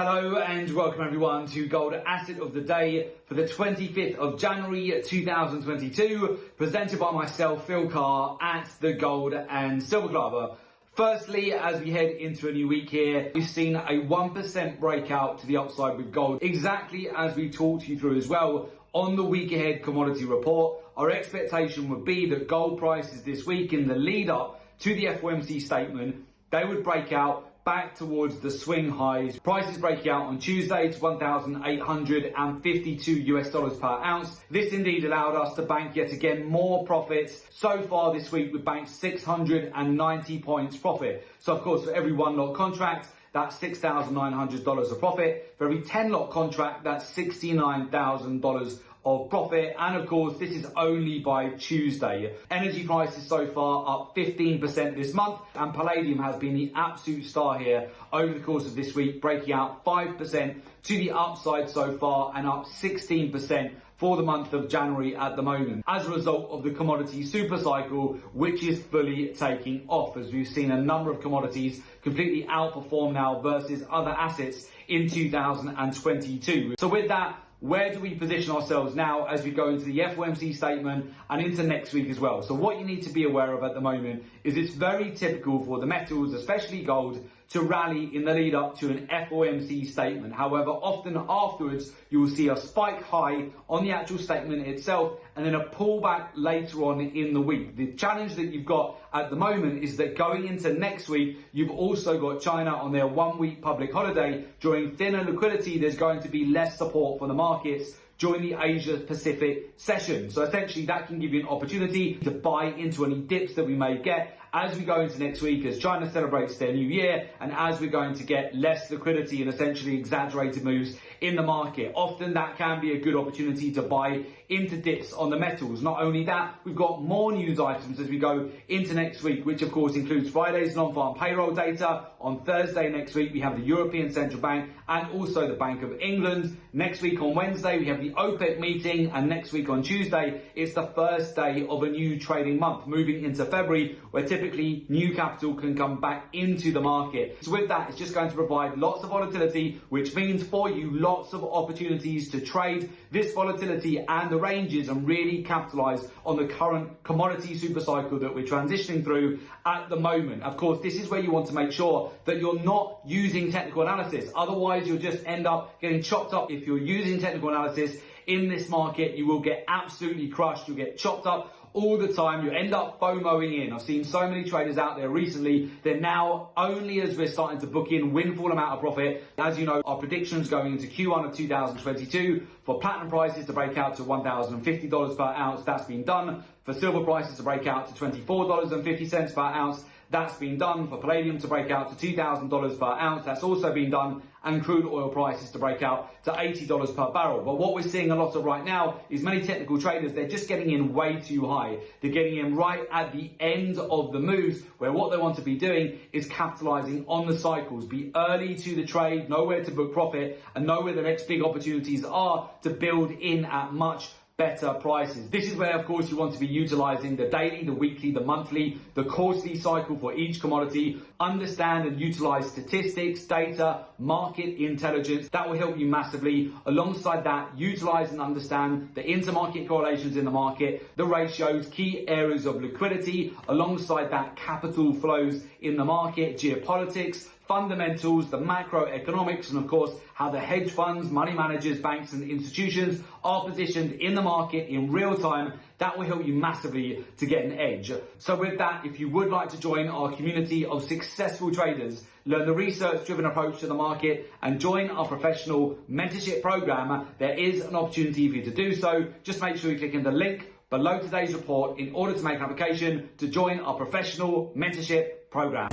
Hello and welcome everyone to Gold Asset of the Day for the 25th of January 2022, presented by myself, Phil Carr, at the Gold and Silver Club. Firstly, as we head into a new week here, we've seen a 1% breakout to the upside with gold, exactly as we talked you through as well on the week ahead commodity report. Our expectation would be that gold prices this week, in the lead up to the FOMC statement, they would break out back towards the swing highs. Prices breaking out on Tuesday to $1,852 per ounce. This indeed allowed us to bank yet again more profits. So far this week, we've banked 690 points profit. So of course, for every 1 lot contract, that's $6,900 of profit. For every 10 lot contract, that's $69,000 of profit. And of course, this is only by Tuesday. Energy prices so far up 15% this month, and palladium has been the absolute star here over the course of this week, breaking out 5% to the upside so far and up 16% for the month of January at the moment, as a result of the commodity super cycle, which is fully taking off, as we've seen a number of commodities completely outperform now versus other assets in 2022. So with that, where do we position ourselves now as we go into the FOMC statement and into next week as well? So what you need to be aware of at the moment is it's very typical for the metals, especially gold, to rally in the lead up to an FOMC statement. However, often afterwards, you will see a spike high on the actual statement itself and then a pullback later on in the week. The challenge that you've got at the moment is that going into next week, you've also got China on their 1 week public holiday. During thinner liquidity, there's going to be less support for the markets during the Asia Pacific session. So essentially that can give you an opportunity to buy into any dips that we may get as we go into next week, as China celebrates their new year and as we're going to get less liquidity and essentially exaggerated moves in the market. Often that can be a good opportunity to buy into dips on the metals. Not only that, we've got more news items as we go into next week, which of course includes Friday's non-farm payroll data. On Thursday next week, we have the European Central Bank and also the Bank of England. Next week on Wednesday, we have the OPEC meeting, and next week on Tuesday, it's the first day of a new trading month, moving into February, where typically new capital can come back into the market. So with that, it's just going to provide lots of volatility, which means for you lots of opportunities to trade this volatility and the ranges and really capitalize on the current commodity super cycle that we're transitioning through at the moment. Of course, this is where you want to make sure that you're not using technical analysis. Otherwise, you'll just end up getting chopped up. If you're using technical analysis in this market, you will get absolutely crushed. You'll get chopped up all the time. You end up FOMOing in. I've seen so many traders out there recently. They're now, only as we're starting to book in windfall amount of profit. As you know, our predictions going into Q1 of 2022 for platinum prices to break out to $1,050 per ounce. That's been done. For silver prices to break out to $24.50 per ounce. That's been done. For palladium to break out to $2,000 per ounce. That's also been done. And crude oil prices to break out to $80 per barrel. But what we're seeing a lot of right now is many technical traders, they're just getting in way too high. They're getting in right at the end of the moves, where what they want to be doing is capitalizing on the cycles. Be early to the trade, know where to book profit, and know where the next big opportunities are to build in at much better prices. This is where, of course, you want to be utilizing the daily, the weekly, the monthly, the quarterly cycle for each commodity. Understand and utilize statistics, data, market intelligence. That will help you massively. Alongside that, utilize and understand the intermarket correlations in the market, the ratios, key areas of liquidity. Alongside that, capital flows in the market, geopolitics, fundamentals, the macroeconomics, and of course, how the hedge funds, money managers, banks, and institutions are positioned in the market in real time. That will help you massively to get an edge. So with that, if you would like to join our community of successful traders, learn the research-driven approach to the market, and join our professional mentorship program, there is an opportunity for you to do so. Just make sure you click in the link below today's report in order to make an application to join our professional mentorship program.